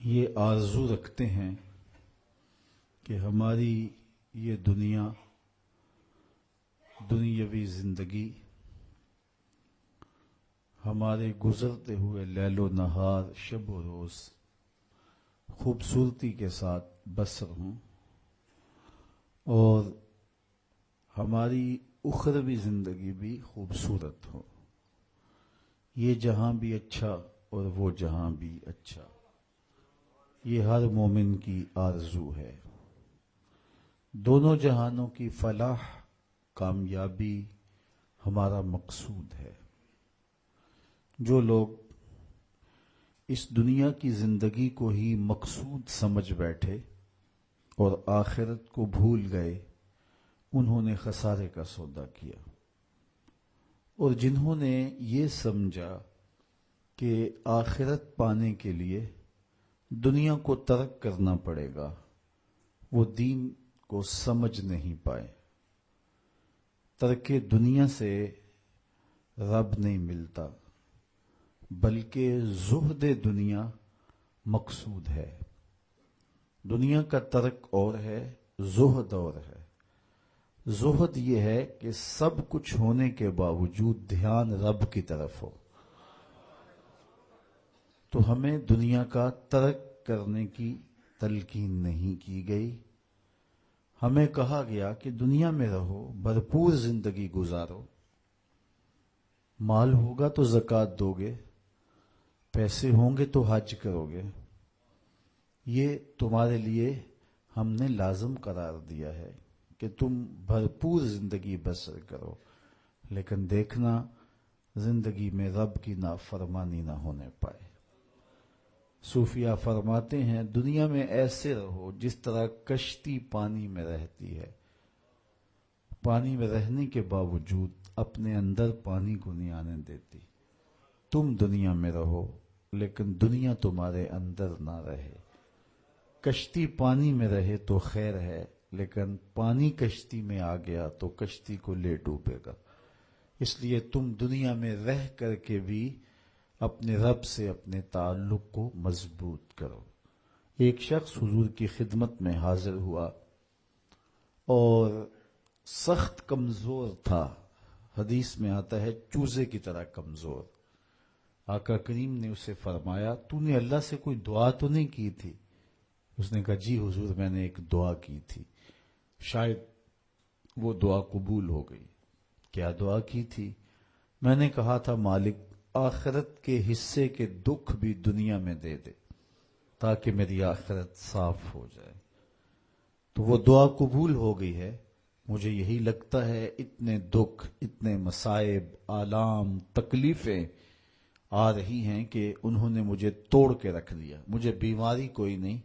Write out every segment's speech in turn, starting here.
یہ آرزو رکھتے ہیں کہ ہماری یہ دنیاوی زندگی ہمارے گزرتے ہوئے لیل و نہار شب و روز خوبصورتی کے ساتھ بسر ہوں اور ہماری اخروی زندگی بھی خوبصورت ہو. یہ جہاں بھی اچھا اور وہ جہاں بھی اچھا، یہ ہر مومن کی آرزو ہے. دونوں جہانوں کی فلاح کامیابی ہمارا مقصود ہے. جو لوگ اس دنیا کی زندگی کو ہی مقصود سمجھ بیٹھے اور آخرت کو بھول گئے، انہوں نے خسارے کا سودا کیا. اور جنہوں نے یہ سمجھا کہ آخرت پانے کے لیے دنیا کو ترک کرنا پڑے گا، وہ دین کو سمجھ نہیں پائے. ترک دنیا سے رب نہیں ملتا، بلکہ زہد دنیا مقصود ہے. دنیا کا ترک اور ہے، زہد اور ہے. زہد یہ ہے کہ سب کچھ ہونے کے باوجود دھیان رب کی طرف ہو. تو ہمیں دنیا کا ترک کرنے کی تلقین نہیں کی گئی. ہمیں کہا گیا کہ دنیا میں رہو، بھرپور زندگی گزارو. مال ہوگا تو زکوٰۃ دو گے، پیسے ہوں گے تو حج کرو گے. یہ تمہارے لیے ہم نے لازم قرار دیا ہے کہ تم بھرپور زندگی بسر کرو، لیکن دیکھنا زندگی میں رب کی نافرمانی نہ ہونے پائے. صوفیہ فرماتے ہیں دنیا میں ایسے رہو جس طرح کشتی پانی میں رہتی ہے. پانی میں رہنے کے باوجود اپنے اندر پانی کو نہیں آنے دیتی. تم دنیا میں رہو لیکن دنیا تمہارے اندر نہ رہے. کشتی پانی میں رہے تو خیر ہے، لیکن پانی کشتی میں آ گیا تو کشتی کو لے ڈوبے گا. اس لیے تم دنیا میں رہ کر کے بھی اپنے رب سے اپنے تعلق کو مضبوط کرو. ایک شخص حضور کی خدمت میں حاضر ہوا اور سخت کمزور تھا. حدیث میں آتا ہے چوزے کی طرح کمزور. آقا کریم نے اسے فرمایا تو نے اللہ سے کوئی دعا تو نہیں کی تھی؟ اس نے کہا جی حضور میں نے ایک دعا کی تھی، شاید وہ دعا قبول ہو گئی. کیا دعا کی تھی؟ میں نے کہا تھا مالک آخرت کے حصے کے دکھ بھی دنیا میں دے دے تاکہ میری آخرت صاف ہو جائے. تو وہ دعا قبول ہو گئی ہے. مجھے یہی لگتا ہے اتنے دکھ، اتنے مصائب، آلام، تکلیفیں آ رہی ہیں کہ انہوں نے مجھے توڑ کے رکھ دیا. مجھے بیماری کوئی نہیں،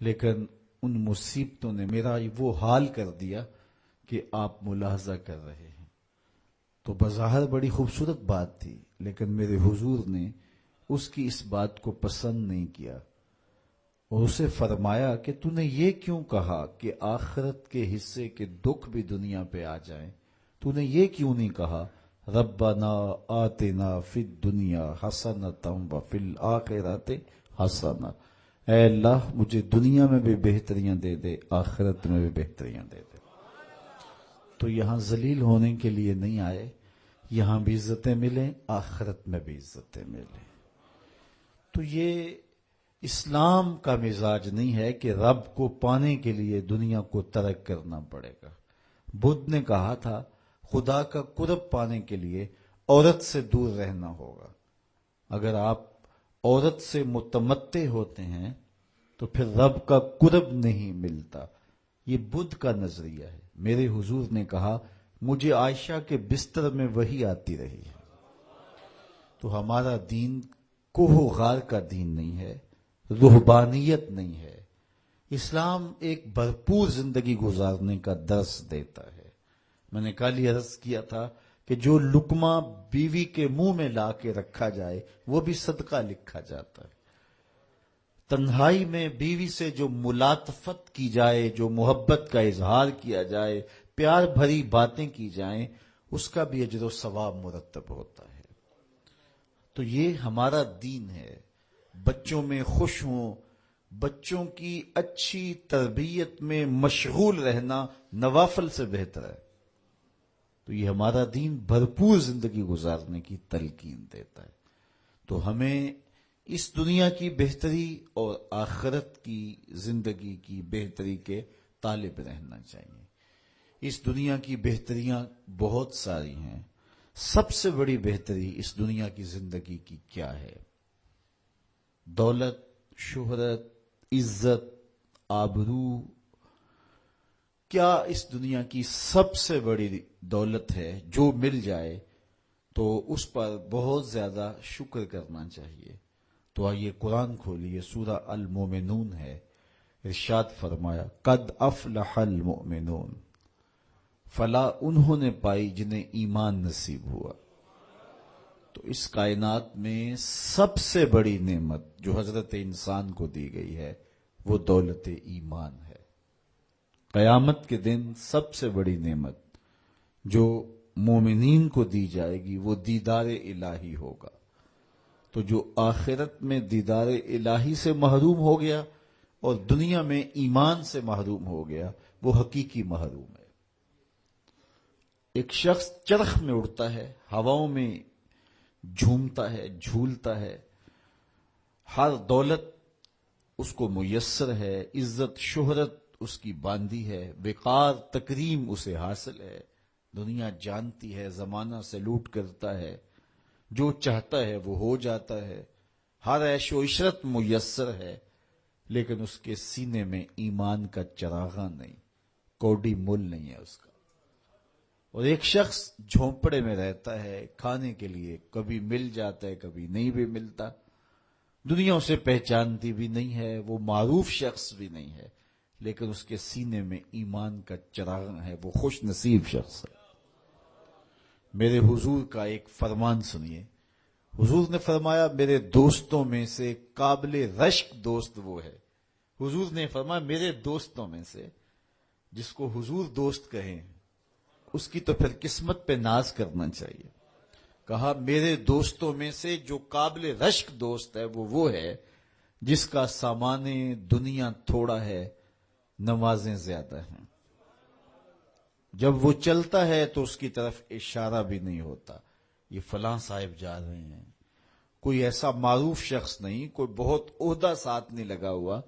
لیکن ان مصیبتوں نے میرا وہ حال کر دیا کہ آپ ملاحظہ کر رہے ہیں. تو بظاہر بڑی خوبصورت بات تھی، لیکن میرے حضور نے اس کی اس بات کو پسند نہیں کیا اور اسے فرمایا کہ تو نے یہ کیوں کہا کہ آخرت کے حصے کے دکھ بھی دنیا پہ آ جائیں؟ تو نے یہ کیوں نہیں کہا ربنا آتنا فی الدنیا حسنۃ وفی الآخرۃ حسنۃ؟ اے اللہ مجھے دنیا میں بھی بہتریاں دے دے، آخرت میں بھی بہتریاں دے دے. تو یہاں ذلیل ہونے کے لیے نہیں آئے، یہاں بھی عزتیں ملیں، آخرت میں بھی عزتیں ملیں. تو یہ اسلام کا مزاج نہیں ہے کہ رب کو پانے کے لیے دنیا کو ترک کرنا پڑے گا. بدھ نے کہا تھا خدا کا قرب پانے کے لیے عورت سے دور رہنا ہوگا. اگر آپ عورت سے متمتع ہوتے ہیں تو پھر رب کا قرب نہیں ملتا. یہ بدھ کا نظریہ ہے. میرے حضور نے کہا مجھے عائشہ کے بستر میں وحی آتی رہی ہے. تو ہمارا دین کوہ و غار کا دین نہیں ہے، رہبانیت نہیں ہے. اسلام ایک بھرپور زندگی گزارنے کا درس دیتا ہے. میں نے کل ہی عرض کیا تھا کہ جو لقمہ بیوی کے منہ میں لا کے رکھا جائے وہ بھی صدقہ لکھا جاتا ہے. تنہائی میں بیوی سے جو ملاطفت کی جائے، جو محبت کا اظہار کیا جائے، پیار بھری باتیں کی جائیں، اس کا بھی اجر و ثواب مرتب ہوتا ہے. تو یہ ہمارا دین ہے. بچوں میں خوش ہوں، بچوں کی اچھی تربیت میں مشغول رہنا نوافل سے بہتر ہے. تو یہ ہمارا دین بھرپور زندگی گزارنے کی تلقین دیتا ہے. تو ہمیں اس دنیا کی بہتری اور آخرت کی زندگی کی بہتری کے طالب رہنا چاہیے. اس دنیا کی بہتریاں بہت ساری ہیں. سب سے بڑی بہتری اس دنیا کی زندگی کی کیا ہے؟ دولت، شہرت، عزت، آبرو. کیا اس دنیا کی سب سے بڑی دولت ہے؟ جو مل جائے تو اس پر بہت زیادہ شکر کرنا چاہیے. تو آئیے قرآن کھولیے، سورہ المومنون ہے. ارشاد فرمایا قد افلح المؤمنون، فلاح انہوں نے پائی جنہیں ایمان نصیب ہوا. تو اس کائنات میں سب سے بڑی نعمت جو حضرت انسان کو دی گئی ہے وہ دولت ایمان ہے. قیامت کے دن سب سے بڑی نعمت جو مومنین کو دی جائے گی وہ دیدار الہی ہوگا. تو جو آخرت میں دیدار الہی سے محروم ہو گیا اور دنیا میں ایمان سے محروم ہو گیا وہ حقیقی محروم ہے. ایک شخص چرخ میں اڑتا ہے، ہواؤں میں جھومتا ہے، جھولتا ہے، ہر دولت اس کو میسر ہے، عزت شہرت اس کی باندھی ہے، وقار تکریم اسے حاصل ہے، دنیا جانتی ہے، زمانہ سلوٹ کرتا ہے، جو چاہتا ہے وہ ہو جاتا ہے، ہر عیش و عشرت میسر ہے، لیکن اس کے سینے میں ایمان کا چراغاں نہیں، کوڈی مول نہیں ہے اس کا. اور ایک شخص جھونپڑے میں رہتا ہے، کھانے کے لیے کبھی مل جاتا ہے کبھی نہیں بھی ملتا، دنیا اسے پہچانتی بھی نہیں ہے، وہ معروف شخص بھی نہیں ہے، لیکن اس کے سینے میں ایمان کا چراغ ہے، وہ خوش نصیب شخص ہے. میرے حضور کا ایک فرمان سنیے. حضور نے فرمایا میرے دوستوں میں سے قابل رشک دوست وہ ہے. حضور نے فرمایا میرے دوستوں میں سے، جس کو حضور دوست کہیں اس کی تو پھر قسمت پہ ناز کرنا چاہیے. کہا میرے دوستوں میں سے جو قابل رشک دوست ہے وہ ہے جس کا سامان دنیا تھوڑا ہے، نمازیں زیادہ ہیں. جب وہ چلتا ہے تو اس کی طرف اشارہ بھی نہیں ہوتا، یہ فلاں صاحب جا رہے ہیں. کوئی ایسا معروف شخص نہیں، کوئی بہت عہدہ ساتھ نہیں لگا ہوا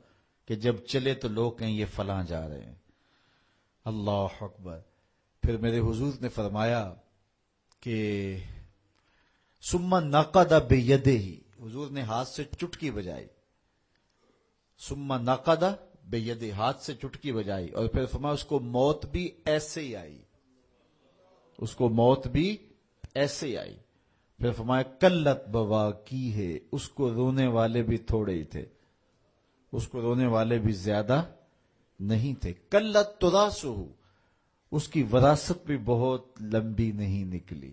کہ جب چلے تو لوگ کہیں یہ فلاں جا رہے ہیں. اللہ اکبر. پھر میرے حضور نے فرمایا کہ ثم نقد بیدہ، حضور نے ہاتھ سے چٹکی بجائی، ثم نقد بیدہ، ہاتھ سے چٹکی بجائی، اور پھر فرمایا اس کو موت بھی ایسے ہی آئی، اس کو موت بھی ایسے ہی آئی. پھر فرمایا قلت بوا کی ہے، اس کو رونے والے بھی تھوڑے ہی تھے، اس کو رونے والے بھی زیادہ نہیں تھے. قلت تراسہ، اس کی وراثت بھی بہت لمبی نہیں نکلی.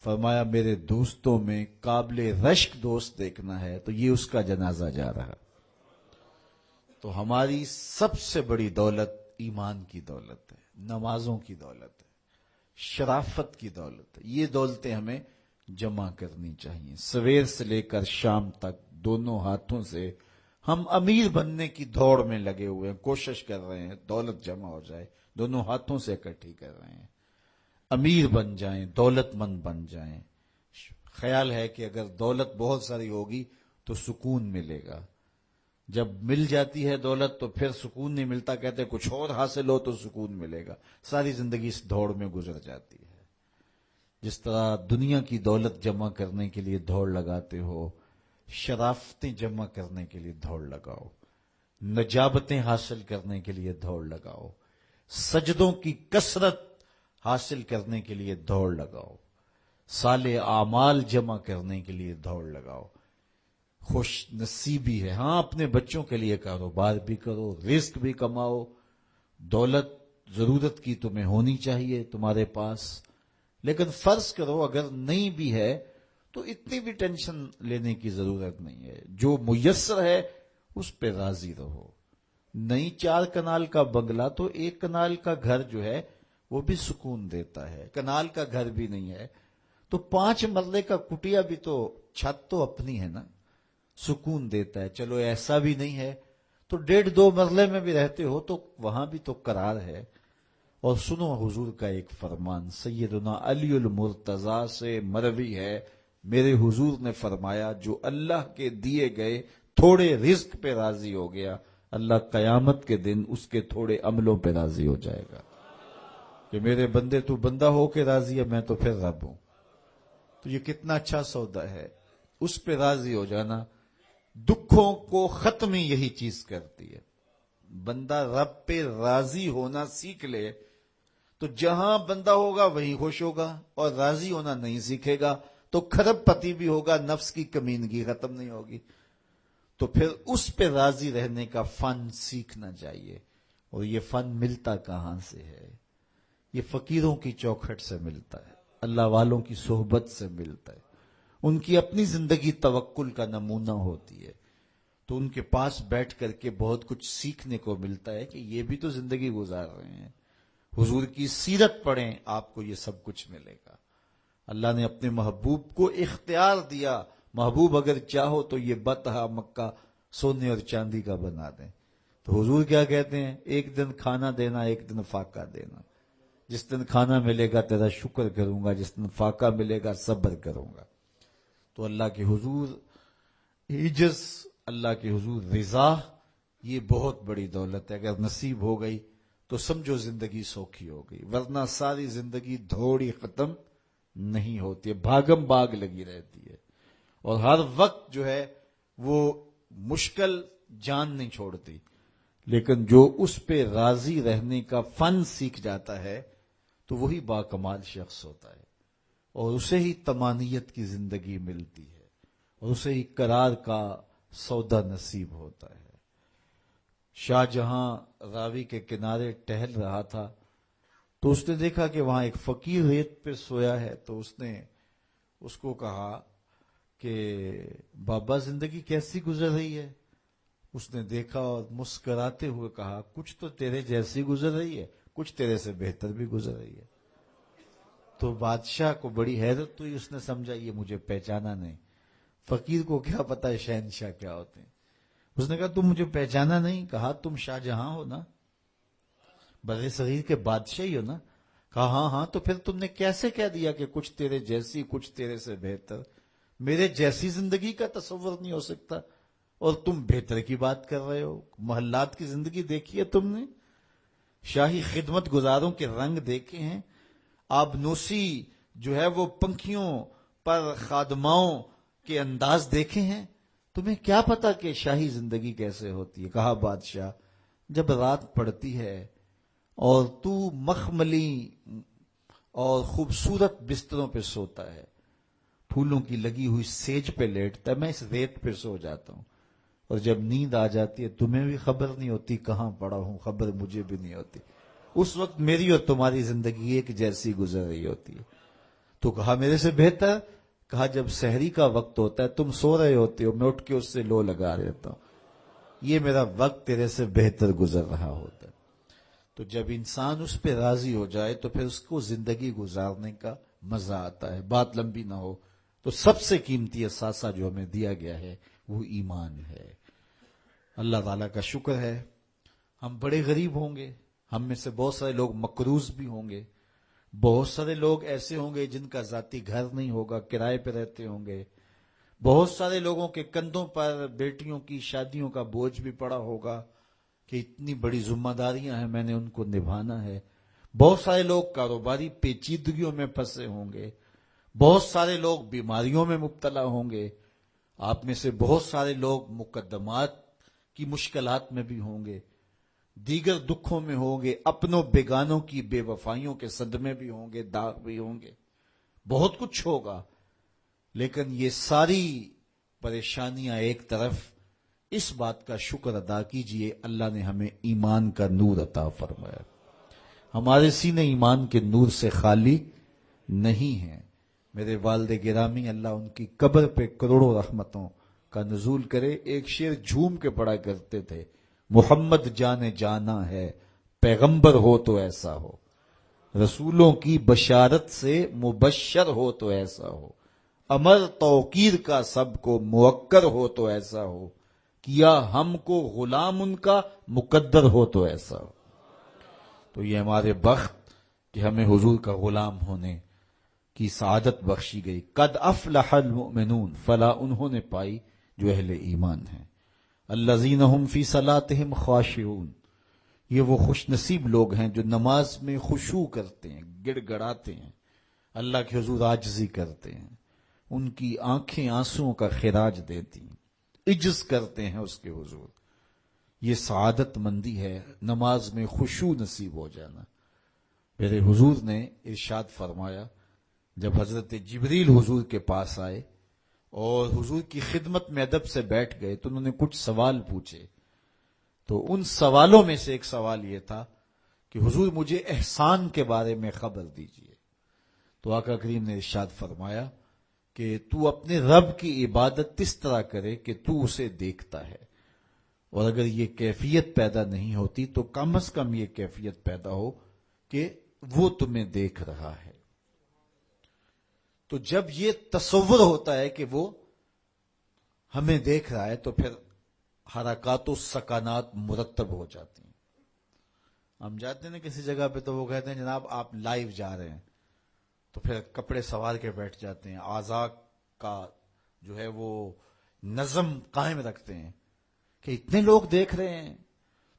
فرمایا میرے دوستوں میں قابل رشک دوست دیکھنا ہے تو یہ اس کا جنازہ جا رہا. تو ہماری سب سے بڑی دولت ایمان کی دولت ہے، نمازوں کی دولت ہے، شرافت کی دولت ہے. یہ دولتیں ہمیں جمع کرنی چاہیے. سویر سے لے کر شام تک دونوں ہاتھوں سے ہم امیر بننے کی دوڑ میں لگے ہوئے ہیں، کوشش کر رہے ہیں دولت جمع ہو جائے، دونوں ہاتھوں سے اکٹھی کر رہے ہیں، امیر بن جائیں، دولت مند بن جائیں. خیال ہے کہ اگر دولت بہت ساری ہوگی تو سکون ملے گا، جب مل جاتی ہے دولت تو پھر سکون نہیں ملتا، کہتے کچھ اور حاصل ہو تو سکون ملے گا. ساری زندگی اس دوڑ میں گزر جاتی ہے. جس طرح دنیا کی دولت جمع کرنے کے لیے دوڑ لگاتے ہو، شرافتیں جمع کرنے کے لیے دوڑ لگاؤ، نجابتیں حاصل کرنے کے لیے دوڑ لگاؤ، سجدوں کی کثرت حاصل کرنے کے لیے دوڑ لگاؤ، صالح اعمال جمع کرنے کے لیے دوڑ لگاؤ. خوش نصیبی ہے، ہاں اپنے بچوں کے لیے کاروبار بھی کرو، رزق بھی کماؤ، دولت ضرورت کی تمہیں ہونی چاہیے تمہارے پاس، لیکن فرض کرو اگر نہیں بھی ہے تو اتنی بھی ٹینشن لینے کی ضرورت نہیں ہے. جو میسر ہے اس پہ راضی رہو. نہیں 4 کنال کا بنگلہ تو 1 کنال کا گھر جو ہے وہ بھی سکون دیتا ہے. کنال کا گھر بھی نہیں ہے تو 5 مرلے کا کٹیا بھی تو چھت تو اپنی ہے نا، سکون دیتا ہے. چلو ایسا بھی نہیں ہے تو 1.5-2 مرلے میں بھی رہتے ہو تو وہاں بھی تو قرار ہے. اور سنو حضور کا ایک فرمان سیدنا علی المرتضیٰ سے مروی ہے. میرے حضور نے فرمایا جو اللہ کے دیے گئے تھوڑے رزق پہ راضی ہو گیا، اللہ قیامت کے دن اس کے تھوڑے عملوں پہ راضی ہو جائے گا کہ میرے بندے تو بندہ ہو کے راضی ہے، میں تو پھر رب ہوں. تو یہ کتنا اچھا سودا ہے، اس پہ راضی ہو جانا. دکھوں کو ختم ہی یہی چیز کرتی ہے. بندہ رب پہ راضی ہونا سیکھ لے تو جہاں بندہ ہوگا وہیں خوش ہوگا، اور راضی ہونا نہیں سیکھے گا تو کھرب پتی بھی ہوگا، نفس کی کمینگی ختم نہیں ہوگی. تو پھر اس پہ راضی رہنے کا فن سیکھنا چاہیے. اور یہ فن ملتا کہاں سے ہے؟ یہ فقیروں کی چوکھٹ سے ملتا ہے، اللہ والوں کی صحبت سے ملتا ہے. ان کی اپنی زندگی توکل کا نمونہ ہوتی ہے، تو ان کے پاس بیٹھ کر کے بہت کچھ سیکھنے کو ملتا ہے کہ یہ بھی تو زندگی گزار رہے ہیں. حضور کی سیرت پڑھیں، آپ کو یہ سب کچھ ملے گا. اللہ نے اپنے محبوب کو اختیار دیا، محبوب اگر چاہو تو یہ بطحا مکہ سونے اور چاندی کا بنا دیں. تو حضور کیا کہتے ہیں؟ ایک دن کھانا دینا، ایک دن فاقہ دینا. جس دن کھانا ملے گا تیرا شکر کروں گا، جس دن فاقہ ملے گا صبر کروں گا. تو اللہ کے حضور عجز، اللہ کے حضور رضا، یہ بہت بڑی دولت ہے. اگر نصیب ہو گئی تو سمجھو زندگی سوکھی ہو گئی، ورنہ ساری زندگی دھوڑی ختم نہیں ہوتی ہے، بھاگم بھاگ لگی رہتی ہے. اور ہر وقت جو ہے وہ مشکل جان نہیں چھوڑتی. لیکن جو اس پہ راضی رہنے کا فن سیکھ جاتا ہے تو وہی باکمال شخص ہوتا ہے، اور اسے ہی طمانیت کی زندگی ملتی ہے، اور اسے ہی قرار کا سودا نصیب ہوتا ہے. شاہ جہاں راوی کے کنارے ٹہل رہا تھا تو اس نے دیکھا کہ وہاں ایک فقیر ریت پہ سویا ہے. تو اس نے اس کو کہا کہ بابا زندگی کیسی گزر رہی ہے؟ اس نے دیکھا اور مسکراتے ہوئے کہا کچھ تو تیرے جیسی گزر رہی ہے، کچھ تیرے سے بہتر بھی گزر رہی ہے. تو بادشاہ کو بڑی حیرت ہوئی، اس نے سمجھا یہ مجھے پہچانا نہیں. فقیر کو کیا پتا شہنشاہ کیا ہوتے ہیں. اس نے کہا تم مجھے پہچانا نہیں؟ کہا تم شاہ جہاں ہو نا، بر صغیر کے بادشاہ ہی ہو نا. کہا ہاں ہاں. تو پھر تم نے کیسے کہہ دیا کہ کچھ تیرے جیسی کچھ تیرے سے بہتر؟ میرے جیسی زندگی کا تصور نہیں ہو سکتا، اور تم بہتر کی بات کر رہے ہو. محلات کی زندگی دیکھی ہے تم نے؟ شاہی خدمت گزاروں کے رنگ دیکھے ہیں؟ آبنوسی جو ہے وہ پنکھیوں پر خادماؤں کے انداز دیکھے ہیں؟ تمہیں کیا پتا کہ شاہی زندگی کیسے ہوتی ہے؟ کہا بادشاہ جب رات پڑتی ہے اور تو مخملی اور خوبصورت بستروں پہ سوتا ہے، پھولوں کی لگی ہوئی سیج پہ لیٹتا ہے، میں اس ریت پہ سو جاتا ہوں، اور جب نیند آ جاتی ہے تمہیں بھی خبر نہیں ہوتی کہاں پڑا ہوں، خبر مجھے بھی نہیں ہوتی. اس وقت میری اور تمہاری زندگی ایک جیسی گزر رہی ہوتی ہے. تو کہا میرے سے بہتر؟ کہا جب سحری کا وقت ہوتا ہے تم سو رہے ہوتے ہو، میں اٹھ کے اس سے لو لگا دیتا ہوں، یہ میرا وقت تیرے سے بہتر گزر رہا ہوتا ہے. تو جب انسان اس پہ راضی ہو جائے تو پھر اس کو زندگی گزارنے کا مزہ آتا ہے. بات لمبی نہ ہو تو سب سے قیمتی اثاثہ جو ہمیں دیا گیا ہے وہ ایمان ہے. اللہ تعالیٰ کا شکر ہے ہم بڑے غریب ہوں گے، ہم میں سے بہت سارے لوگ مقروض بھی ہوں گے، بہت سارے لوگ ایسے ہوں گے جن کا ذاتی گھر نہیں ہوگا، کرائے پہ رہتے ہوں گے، بہت سارے لوگوں کے کندھوں پر بیٹیوں کی شادیوں کا بوجھ بھی پڑا ہوگا کہ اتنی بڑی ذمہ داریاں ہیں میں نے ان کو نبھانا ہے. بہت سارے لوگ کاروباری پیچیدگیوں میں پھنسے ہوں گے، بہت سارے لوگ بیماریوں میں مبتلا ہوں گے، آپ میں سے بہت سارے لوگ مقدمات کی مشکلات میں بھی ہوں گے، دیگر دکھوں میں ہوں گے، اپنوں بیگانوں کی بے وفائیوں کے صدمے بھی ہوں گے، داغ بھی ہوں گے، بہت کچھ ہوگا. لیکن یہ ساری پریشانیاں ایک طرف، اس بات کا شکر ادا کیجئے اللہ نے ہمیں ایمان کا نور عطا فرمایا. ہمارے سینے ایمان کے نور سے خالی نہیں ہیں. میرے والد گرامی اللہ ان کی قبر پہ کروڑوں رحمتوں کا نزول کرے. ایک شعر جھوم کے پڑھا کرتے تھے، محمد جانے جانا ہے پیغمبر ہو تو ایسا ہو، رسولوں کی بشارت سے مبشر ہو تو ایسا ہو، امر توقیر کا سب کو موکر ہو تو ایسا ہو، کیا ہم کو غلام ان کا مقدر ہو تو ایسا ہو۔ تو یہ ہمارے بخت کہ ہمیں حضور کا غلام ہونے کی سعادت بخشی گئی۔ قد افلح المؤمنون، فلاح انہوں نے پائی جو اہل ایمان ہیں۔ الذین هم فی صلاتهم خاشعون، یہ وہ خوش نصیب لوگ ہیں جو نماز میں خشوع کرتے ہیں، گڑ گڑاتے ہیں، اللہ کے حضور عاجزی کرتے ہیں، ان کی آنکھیں آنسوؤں کا خراج دیتی ہیں، عجز کرتے ہیں اس کے حضور۔ یہ سعادت مندی ہے نماز میں خشوع نصیب ہو جانا۔ میرے حضور نے ارشاد فرمایا، جب حضرت جبریل حضور کے پاس آئے اور حضور کی خدمت میں ادب سے بیٹھ گئے تو انہوں نے کچھ سوال پوچھے، تو ان سوالوں میں سے ایک سوال یہ تھا کہ حضور مجھے احسان کے بارے میں خبر دیجئے۔ تو آقا کریم نے ارشاد فرمایا کہ تو اپنے رب کی عبادت اس طرح کرے کہ تو اسے دیکھتا ہے، اور اگر یہ کیفیت پیدا نہیں ہوتی تو کم از کم یہ کیفیت پیدا ہو کہ وہ تمہیں دیکھ رہا ہے۔ تو جب یہ تصور ہوتا ہے کہ وہ ہمیں دیکھ رہا ہے تو پھر حرکات و سکانات مرتب ہو جاتی ہیں۔ ہم جاتے ہیں نا کسی جگہ پہ تو وہ کہتے ہیں جناب آپ لائیو جا رہے ہیں، تو پھر کپڑے سوار کے بیٹھ جاتے ہیں، اعضاء کا جو ہے وہ نظم قائم رکھتے ہیں کہ اتنے لوگ دیکھ رہے ہیں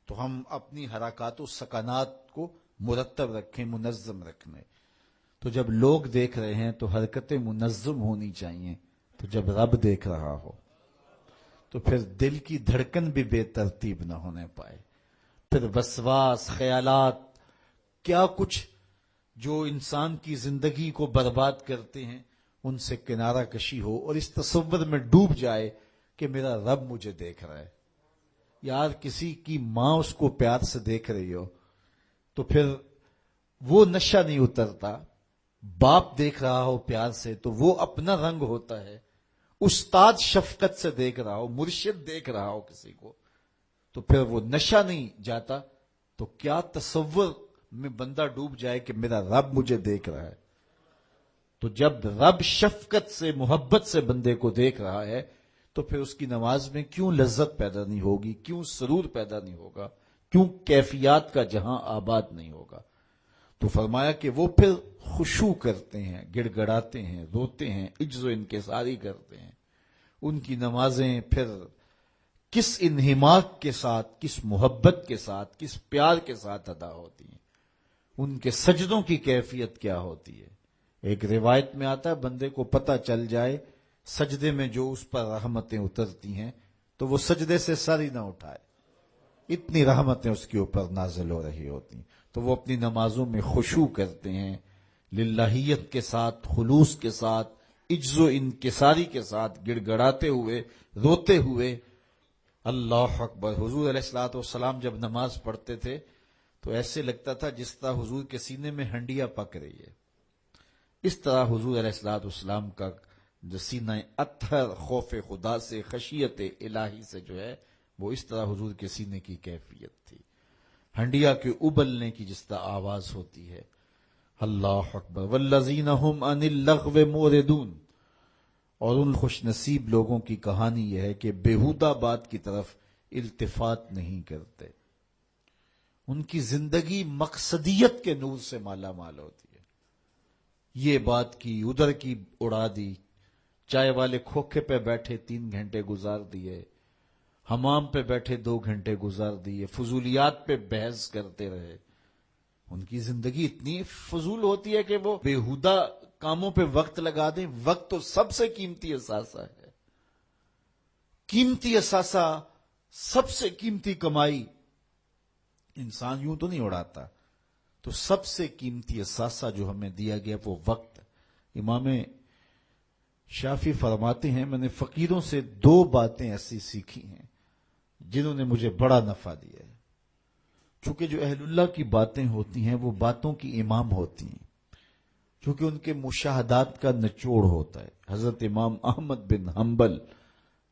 تو ہم اپنی حرکات و سکانات کو مرتب رکھیں، منظم رکھیں۔ تو جب لوگ دیکھ رہے ہیں تو حرکتیں منظم ہونی چاہیے، تو جب رب دیکھ رہا ہو تو پھر دل کی دھڑکن بھی بے ترتیب نہ ہونے پائے، پھر وسواس، خیالات، کیا کچھ جو انسان کی زندگی کو برباد کرتے ہیں ان سے کنارہ کشی ہو اور اس تصور میں ڈوب جائے کہ میرا رب مجھے دیکھ رہا ہے۔ یار کسی کی ماں اس کو پیار سے دیکھ رہی ہو تو پھر وہ نشہ نہیں اترتا، باپ دیکھ رہا ہو پیار سے تو وہ اپنا رنگ ہوتا ہے، استاد شفقت سے دیکھ رہا ہو، مرشد دیکھ رہا ہو کسی کو تو پھر وہ نشہ نہیں جاتا، تو کیا تصور میں بندہ ڈوب جائے کہ میرا رب مجھے دیکھ رہا ہے۔ تو جب رب شفقت سے، محبت سے بندے کو دیکھ رہا ہے تو پھر اس کی نماز میں کیوں لذت پیدا نہیں ہوگی، کیوں سرور پیدا نہیں ہوگا، کیوں کیفیات کا جہاں آباد نہیں ہوگا۔ تو فرمایا کہ وہ پھر خشوع کرتے ہیں، گڑ گڑاتے ہیں، روتے ہیں، عجز و انکساری کرتے ہیں۔ ان کی نمازیں پھر کس انہماک کے ساتھ، کس محبت کے ساتھ، کس پیار کے ساتھ ادا ہوتی ہیں، ان کے سجدوں کی کیفیت کیا ہوتی ہے۔ ایک روایت میں آتا ہے بندے کو پتہ چل جائے سجدے میں جو اس پر رحمتیں اترتی ہیں تو وہ سجدے سے سر ہی نہ اٹھائے، اتنی رحمتیں اس کے اوپر نازل ہو رہی ہوتی ہیں۔ تو وہ اپنی نمازوں میں خشوع کرتے ہیں، للہیت کے ساتھ، خلوص کے ساتھ، عجز و انکساری کے ساتھ، گڑ گڑاتے ہوئے، روتے ہوئے۔ اللہ اکبر۔ حضور علیہ الصلوۃ والسلام جب نماز پڑھتے تھے تو ایسے لگتا تھا جس طرح حضور کے سینے میں ہنڈیا پک رہی ہے، اس طرح حضور علیہ الصلوۃ والسلام کا جو سینہ اطہر خوف خدا سے، خشیت الہی سے جو ہے وہ اس طرح حضور کے سینے کی کیفیت تھی، ہنڈیا کے ابلنے کی جس طرح آواز ہوتی ہے۔ اللہ اکبر۔ والذین هم عن اللغو معرضون، اور ان خوش نصیب لوگوں کی کہانی یہ ہے کہ بیہودہ بات کی طرف التفات نہیں کرتے، ان کی زندگی مقصدیت کے نور سے مالا مال ہوتی ہے۔ یہ بات کی، ادھر کی اڑا دی، چائے والے کھوکھے پہ بیٹھے 3 گھنٹے گزار دیے، حمام پہ بیٹھے 2 گھنٹے گزار دیے، فضولیات پہ بحث کرتے رہے۔ ان کی زندگی اتنی فضول ہوتی ہے کہ وہ بیہودہ کاموں پہ وقت لگا دیں۔ وقت تو سب سے قیمتی اثاثہ ہے، قیمتی اثاثہ، سب سے قیمتی کمائی۔ انسان یوں تو نہیں اڑاتا، تو سب سے قیمتی اثاثہ جو ہمیں دیا گیا وہ وقت۔ امام شافعی فرماتے ہیں میں نے فقیروں سے 2 باتیں ایسی سیکھی ہیں جنہوں نے مجھے بڑا نفع دیا ہے۔ چونکہ جو اہل اللہ کی باتیں ہوتی ہیں وہ باتوں کی امام ہوتی ہیں، چونکہ ان کے مشاہدات کا نچوڑ ہوتا ہے۔ حضرت امام احمد بن حنبل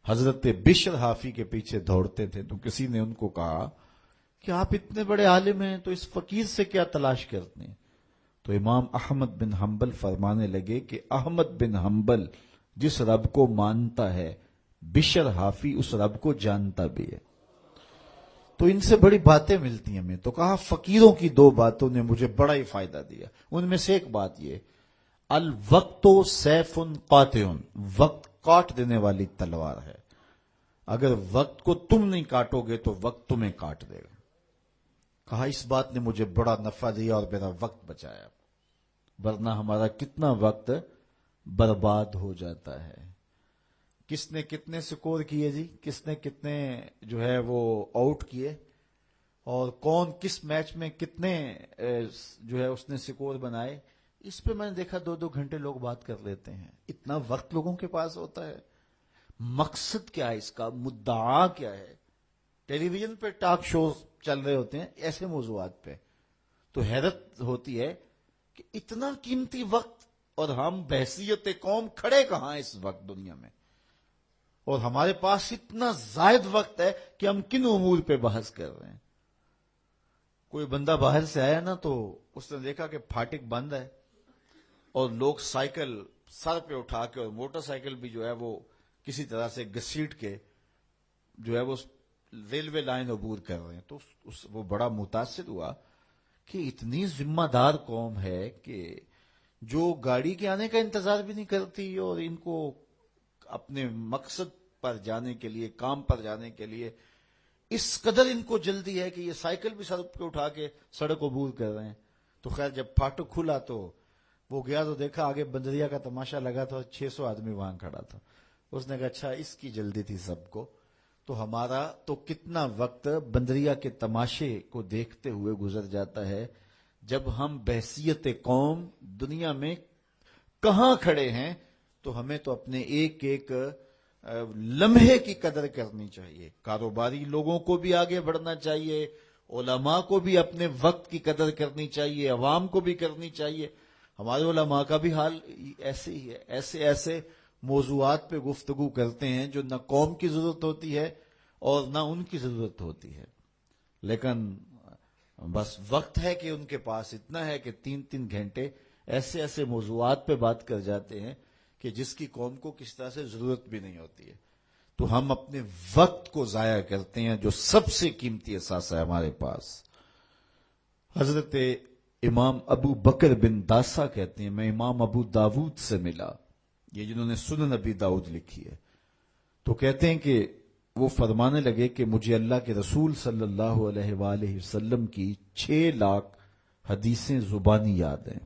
حضرت بشر حافی کے پیچھے دوڑتے تھے تو کسی نے ان کو کہا کہ آپ اتنے بڑے عالم ہیں تو اس فقیر سے کیا تلاش کرتے ہیں؟ تو امام احمد بن حنبل فرمانے لگے کہ احمد بن حنبل جس رب کو مانتا ہے بشر حافی اس رب کو جانتا بھی ہے. تو ان سے بڑی باتیں ملتی ہیں. ہمیں تو کہا فقیروں کی دو باتوں نے مجھے بڑا ہی فائدہ دیا. ان میں سے ایک بات یہ، الوقت سیف قاطع، وقت کاٹ دینے والی تلوار ہے. اگر وقت کو تم نہیں کاٹو گے تو وقت تمہیں کاٹ دے گا. کہا اس بات نے مجھے بڑا نفع دیا اور میرا وقت بچایا، ورنہ ہمارا کتنا وقت برباد ہو جاتا ہے. کس نے کتنے سکور کیے جی، کس نے کتنے جو ہے وہ آؤٹ کیے، اور کون کس میچ میں کتنے جو ہے اس نے سکور بنائے، اس پہ میں نے دیکھا 2-2 گھنٹے لوگ بات کر لیتے ہیں. اتنا وقت لوگوں کے پاس ہوتا ہے. مقصد کیا ہے اس کا، مدعا کیا ہے؟ ٹیلی ویژن پہ ٹاک شوز چل رہے ہوتے ہیں ایسے موضوعات پہ، تو حیرت ہوتی ہے کہ اتنا قیمتی وقت اور ہم بحثیت قوم کھڑے کہاں اس وقت دنیا میں، اور ہمارے پاس اتنا زائد وقت ہے کہ ہم کن امور پہ بحث کر رہے ہیں. کوئی بندہ باہر سے آیا نا تو اس نے دیکھا کہ پھاٹک بند ہے اور لوگ سائیکل سر پہ اٹھا کے اور موٹر سائیکل بھی جو ہے وہ کسی طرح سے گھسیٹ کے جو ہے وہ ریلوے لائن عبور کر رہے ہیں. تو وہ بڑا متاثر ہوا کہ اتنی ذمہ دار قوم ہے کہ جو گاڑی کے آنے کا انتظار بھی نہیں کرتی اور ان کو اپنے مقصد پر جانے کے لیے، کام پر جانے کے لیے اس قدر ان کو جلدی ہے کہ یہ سائیکل بھی سڑک پہ اٹھا کے سڑک عبور کر رہے ہیں. تو خیر جب پھاٹک کھلا تو وہ گیا تو دیکھا آگے بندریا کا تماشا لگا تھا، 600 آدمی وہاں کھڑا تھا. اس نے کہا اچھا اس کی جلدی تھی سب کو. تو ہمارا تو کتنا وقت بندریا کے تماشے کو دیکھتے ہوئے گزر جاتا ہے، جب ہم بحثیت قوم دنیا میں کہاں کھڑے ہیں. تو ہمیں تو اپنے ایک ایک لمحے کی قدر کرنی چاہیے. کاروباری لوگوں کو بھی آگے بڑھنا چاہیے، علماء کو بھی اپنے وقت کی قدر کرنی چاہیے، عوام کو بھی کرنی چاہیے. ہمارے علماء کا بھی حال ایسے ہی ہے. ایسے ایسے موضوعات پہ گفتگو کرتے ہیں جو نہ قوم کی ضرورت ہوتی ہے اور نہ ان کی ضرورت ہوتی ہے، لیکن بس وقت ہے کہ ان کے پاس اتنا ہے کہ 3-3 گھنٹے ایسے ایسے موضوعات پہ بات کر جاتے ہیں کہ جس کی قوم کو کس طرح سے ضرورت بھی نہیں ہوتی ہے. تو ہم اپنے وقت کو ضائع کرتے ہیں جو سب سے قیمتی اثاثہ ہے ہمارے پاس. حضرت امام ابو بکر بن داسا کہتے ہیں میں امام ابو داود سے ملا، یہ جنہوں نے سنن ابی داؤد لکھی ہے، تو کہتے ہیں کہ وہ فرمانے لگے کہ مجھے اللہ کے رسول صلی اللہ علیہ وآلہ وسلم کی 6 لاکھ حدیثیں زبانی یاد ہیں.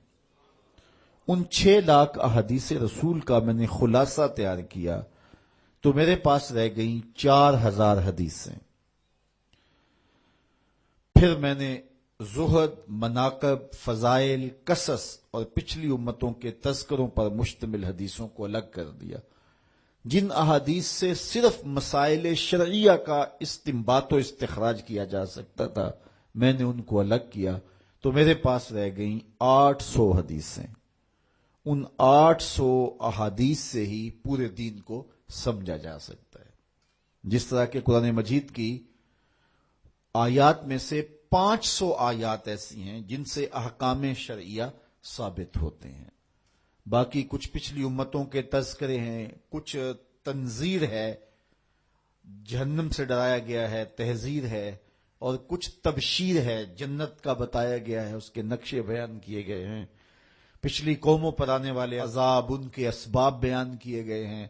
ان 6 لاکھ احادیث رسول کا میں نے خلاصہ تیار کیا تو میرے پاس رہ گئیں 4000 حدیثیں. پھر میں نے زہد، مناقب، فضائل، قصص اور پچھلی امتوں کے تذکروں پر مشتمل حدیثوں کو الگ کر دیا. جن احادیث سے صرف مسائل شرعیہ کا استنباط و استخراج کیا جا سکتا تھا میں نے ان کو الگ کیا تو میرے پاس رہ گئیں 800 حدیثیں. ان 800 احادیث سے ہی پورے دین کو سمجھا جا سکتا ہے. جس طرح کہ قرآن مجید کی آیات میں سے 500 آیات ایسی ہیں جن سے احکام شرعیہ ثابت ہوتے ہیں. باقی کچھ پچھلی امتوں کے تذکرے ہیں، کچھ تنذیر ہے، جہنم سے ڈرایا گیا ہے، تحذیر ہے، اور کچھ تبشیر ہے، جنت کا بتایا گیا ہے، اس کے نقشے بیان کیے گئے ہیں. پچھلی قوموں پر آنے والے عذاب، ان کے اسباب بیان کیے گئے ہیں،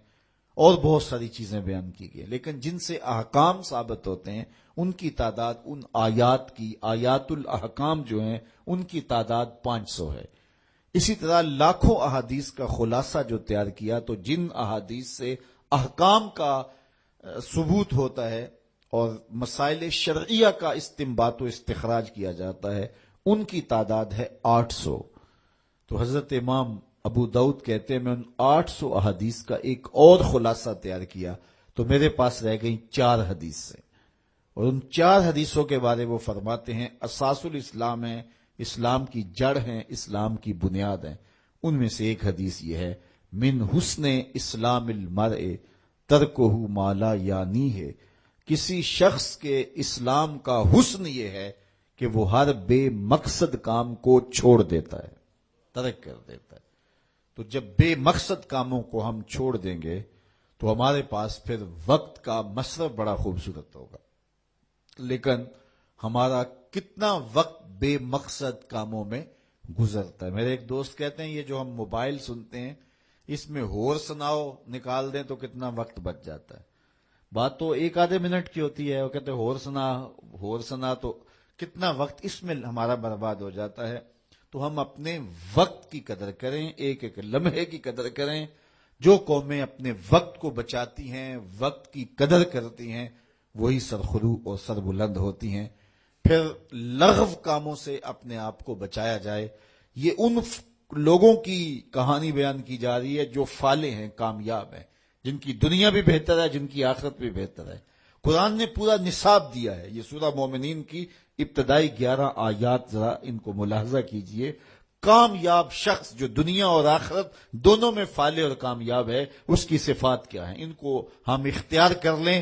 اور بہت ساری چیزیں بیان کی گئی. لیکن جن سے احکام ثابت ہوتے ہیں ان کی تعداد، ان آیات کی، آیات الاحکام جو ہیں ان کی تعداد 500 ہے. اسی طرح لاکھوں احادیث کا خلاصہ جو تیار کیا تو جن احادیث سے احکام کا ثبوت ہوتا ہے اور مسائل شرعیہ کا استنباط و استخراج کیا جاتا ہے ان کی تعداد ہے 800. تو حضرت امام ابو داؤد کہتے ہیں میں ان 800 احادیث کا ایک اور خلاصہ تیار کیا تو میرے پاس رہ گئی 4 حدیثیں. اور ان 4 حدیثوں کے بارے وہ فرماتے ہیں اساس الاسلام ہیں، اسلام کی جڑ ہیں، اسلام کی بنیاد ہیں. ان میں سے ایک حدیث یہ ہے من حسن اسلام المرء ترکہ ما لا یعنی ہے. کسی شخص کے اسلام کا حسن یہ ہے کہ وہ ہر بے مقصد کام کو چھوڑ دیتا ہے، ترک کر دیتا ہے. تو جب بے مقصد کاموں کو ہم چھوڑ دیں گے تو ہمارے پاس پھر وقت کا مصرف بڑا خوبصورت ہوگا، لیکن ہمارا کتنا وقت بے مقصد کاموں میں گزرتا ہے۔ میرے ایک دوست کہتے ہیں یہ جو ہم موبائل سنتے ہیں اس میں ہور سناؤ نکال دیں تو کتنا وقت بچ جاتا ہے۔ بات تو ایک آدھے منٹ کی ہوتی ہے، وہ کہتے ہیں ہور سنا تو کتنا وقت اس میں ہمارا برباد ہو جاتا ہے۔ تو ہم اپنے وقت کی قدر کریں، ایک ایک لمحے کی قدر کریں۔ جو قومیں اپنے وقت کو بچاتی ہیں، وقت کی قدر کرتی ہیں، وہی سرخرو اور سربلند ہوتی ہیں۔ پھر لغو کاموں سے اپنے آپ کو بچایا جائے۔ یہ ان لوگوں کی کہانی بیان کی جا رہی ہے جو فالح ہیں، کامیاب ہیں، جن کی دنیا بھی بہتر ہے، جن کی آخرت بھی بہتر ہے۔ قرآن نے پورا نصاب دیا ہے۔ یہ سورہ مومنین کی ابتدائی 11 آیات ذرا ان کو ملاحظہ کیجئے۔ کامیاب شخص جو دنیا اور آخرت دونوں میں فالح اور کامیاب ہے، اس کی صفات کیا ہیں، ان کو ہم اختیار کر لیں۔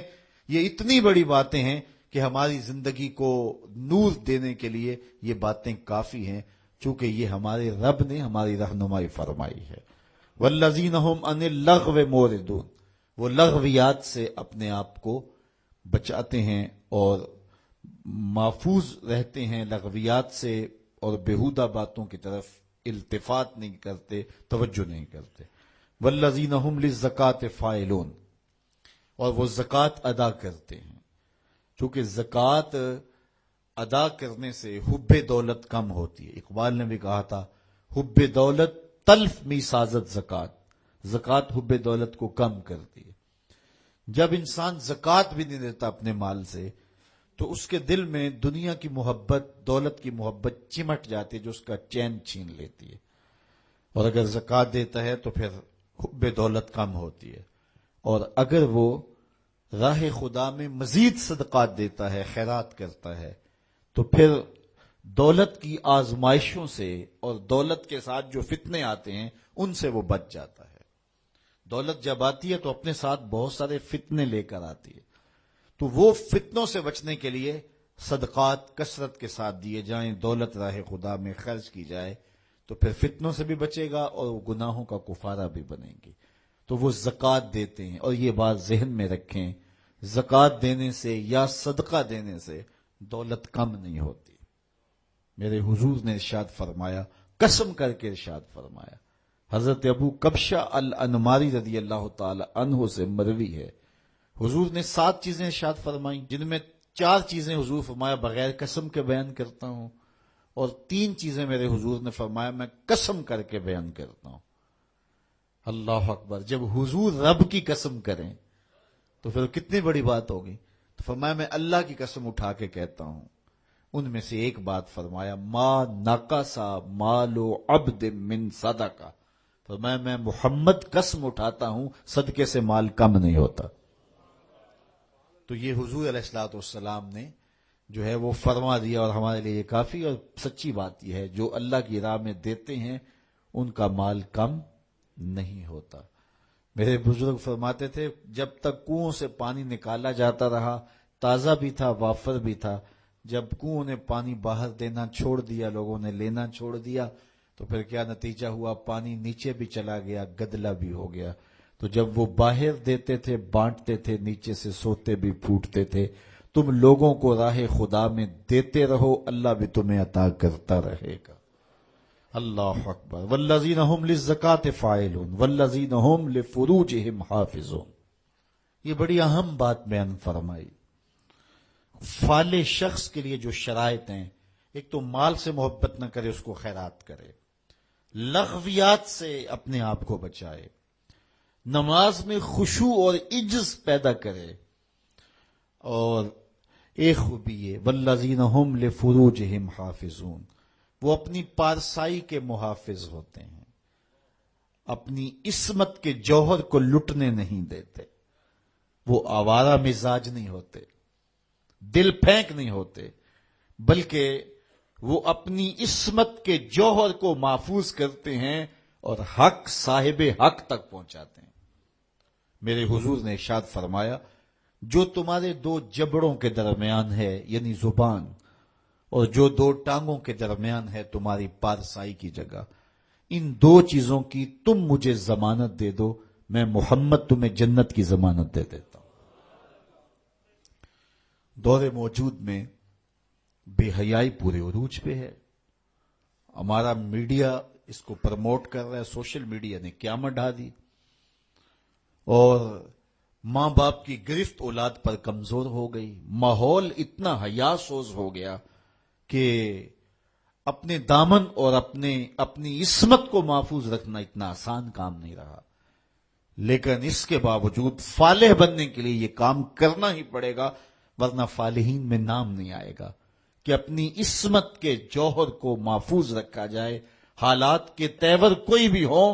یہ اتنی بڑی باتیں ہیں کہ ہماری زندگی کو نور دینے کے لیے یہ باتیں کافی ہیں، چونکہ یہ ہمارے رب نے ہماری رہنمائی فرمائی ہے۔ والذین هم عن اللغو معرضون، وہ لغویات سے اپنے آپ کو بچاتے ہیں اور محفوظ رہتے ہیں لغویات سے، اور بیہودہ باتوں کی طرف التفات نہیں کرتے، توجہ نہیں کرتے۔ والذین هم للزکاۃ فاعلون، اور وہ زکوٰۃ ادا کرتے ہیں۔ چونکہ زکوٰۃ ادا کرنے سے حب دولت کم ہوتی ہے۔ اقبال نے بھی کہا تھا حب دولت تلف می سازت زکوٰۃ، زکوٰۃ حب دولت کو کم کرتی ہے۔ جب انسان زکوٰۃ بھی نہیں دیتا اپنے مال سے تو اس کے دل میں دنیا کی محبت، دولت کی محبت چمٹ جاتی ہے جو اس کا چین چھین لیتی ہے، اور اگر زکوٰۃ دیتا ہے تو پھر حب دولت کم ہوتی ہے۔ اور اگر وہ راہ خدا میں مزید صدقات دیتا ہے، خیرات کرتا ہے، تو پھر دولت کی آزمائشوں سے اور دولت کے ساتھ جو فتنے آتے ہیں ان سے وہ بچ جاتا ہے۔ دولت جب آتی ہے تو اپنے ساتھ بہت سارے فتنے لے کر آتی ہے، تو وہ فتنوں سے بچنے کے لیے صدقات کثرت کے ساتھ دیے جائیں، دولت راہ خدا میں خرچ کی جائے، تو پھر فتنوں سے بھی بچے گا اور وہ گناہوں کا کفارہ بھی بنے گی۔ تو وہ زکوٰۃ دیتے ہیں، اور یہ بات ذہن میں رکھیں، زکوٰۃ دینے سے یا صدقہ دینے سے دولت کم نہیں ہوتی۔ میرے حضور نے ارشاد فرمایا، قسم کر کے ارشاد فرمایا، حضرت ابو کبشہ الانماری رضی اللہ تعالی عنہ سے مروی ہے، حضور نے 7 چیزیں ارشاد فرمائیں، جن میں 4 چیزیں حضور فرمایا بغیر قسم کے بیان کرتا ہوں، اور 3 چیزیں میرے حضور نے فرمایا میں قسم کر کے بیان کرتا ہوں۔ اللہ اکبر! جب حضور رب کی قسم کریں تو پھر کتنی بڑی بات ہوگی۔ تو فرمایا میں اللہ کی قسم اٹھا کے کہتا ہوں۔ ان میں سے ایک بات فرمایا، ما نقصا مال عبد من صدقہ، فرمایا میں محمد قسم اٹھاتا ہوں صدقے سے مال کم نہیں ہوتا۔ تو یہ حضور علیہ الصلوۃ والسلام نے جو ہے وہ فرما دیا، اور ہمارے لیے یہ کافی اور سچی بات یہ ہے، جو اللہ کی راہ میں دیتے ہیں ان کا مال کم نہیں ہوتا۔ میرے بزرگ فرماتے تھے جب تک کنویں سے پانی نکالا جاتا رہا، تازہ بھی تھا وافر بھی تھا، جب کنویں نے پانی باہر دینا چھوڑ دیا، لوگوں نے لینا چھوڑ دیا، تو پھر کیا نتیجہ ہوا، پانی نیچے بھی چلا گیا، گدلا بھی ہو گیا۔ تو جب وہ باہر دیتے تھے، بانٹتے تھے، نیچے سے سوتے بھی پھوٹتے تھے۔ تم لوگوں کو راہ خدا میں دیتے رہو، اللہ بھی تمہیں عطا کرتا رہے گا۔ اللہ اکبر! والذین هم للزکاۃ فاعلون والذین هم لفروجهم حافظون، یہ بڑی اہم بات بیان فرمائی۔ فالح شخص کے لیے جو شرائط ہیں، ایک تو مال سے محبت نہ کرے، اس کو خیرات کرے، لغویات سے اپنے آپ کو بچائے، نماز میں خشوع اور عجز پیدا کرے، اور ایک خوبی یہ والذین هم لفروجهم حافظون، وہ اپنی پارسائی کے محافظ ہوتے ہیں، اپنی عصمت کے جوہر کو لٹنے نہیں دیتے، وہ آوارہ مزاج نہیں ہوتے، دل پھینک نہیں ہوتے، بلکہ وہ اپنی عصمت کے جوہر کو محفوظ کرتے ہیں اور حق صاحب حق تک پہنچاتے ہیں۔ میرے حضور نے ارشاد فرمایا، جو تمہارے 2 جبڑوں کے درمیان ہے، یعنی زبان، اور جو 2 ٹانگوں کے درمیان ہے تمہاری پارسائی کی جگہ، ان دو چیزوں کی تم مجھے ضمانت دے دو، میں محمد تمہیں جنت کی ضمانت دے دیتا ہوں۔ دور موجود میں بے حیائی پورے عروج پہ ہے، ہمارا میڈیا اس کو پروموٹ کر رہا ہے، سوشل میڈیا نے قیامت ڈھا دی، اور ماں باپ کی گرفت اولاد پر کمزور ہو گئی، ماحول اتنا حیا سوز ہو گیا کہ اپنے دامن اور اپنی عصمت کو محفوظ رکھنا اتنا آسان کام نہیں رہا، لیکن اس کے باوجود فالح بننے کے لیے یہ کام کرنا ہی پڑے گا، ورنہ فالحین میں نام نہیں آئے گا، کہ اپنی عصمت کے جوہر کو محفوظ رکھا جائے، حالات کے تیور کوئی بھی ہو،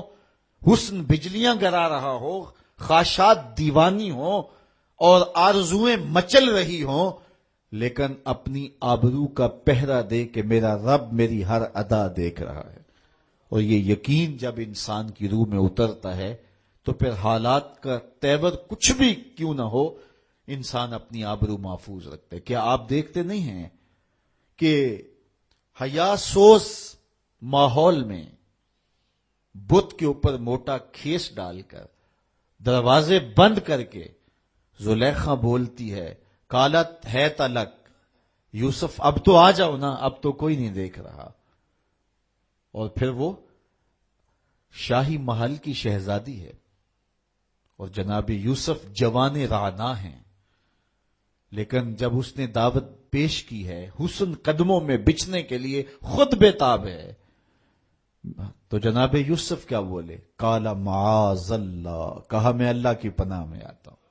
حسن بجلیاں گرا رہا ہو، خواہشات دیوانی ہوں اور آرزویں مچل رہی ہوں، لیکن اپنی آبرو کا پہرا دے کہ میرا رب میری ہر ادا دیکھ رہا ہے، اور یہ یقین جب انسان کی روح میں اترتا ہے تو پھر حالات کا تیور کچھ بھی کیوں نہ ہو، انسان اپنی آبرو محفوظ رکھتے۔ کیا آپ دیکھتے نہیں ہیں کہ حیا سوز ماحول میں بت کے اوپر موٹا کھیس ڈال کر دروازے بند کر کے زلیخا بولتی ہے، قالت ہے تلک یوسف، اب تو آ جاؤ نا، اب تو کوئی نہیں دیکھ رہا، اور پھر وہ شاہی محل کی شہزادی ہے اور جناب یوسف جوان رانا ہیں، لیکن جب اس نے دعوت پیش کی ہے حسن قدموں میں بچھنے کے لیے خود بےتاب ہے، تو جناب یوسف کیا بولے؟ قال معاذ اللہ، کہا میں اللہ کی پناہ میں آتا ہوں۔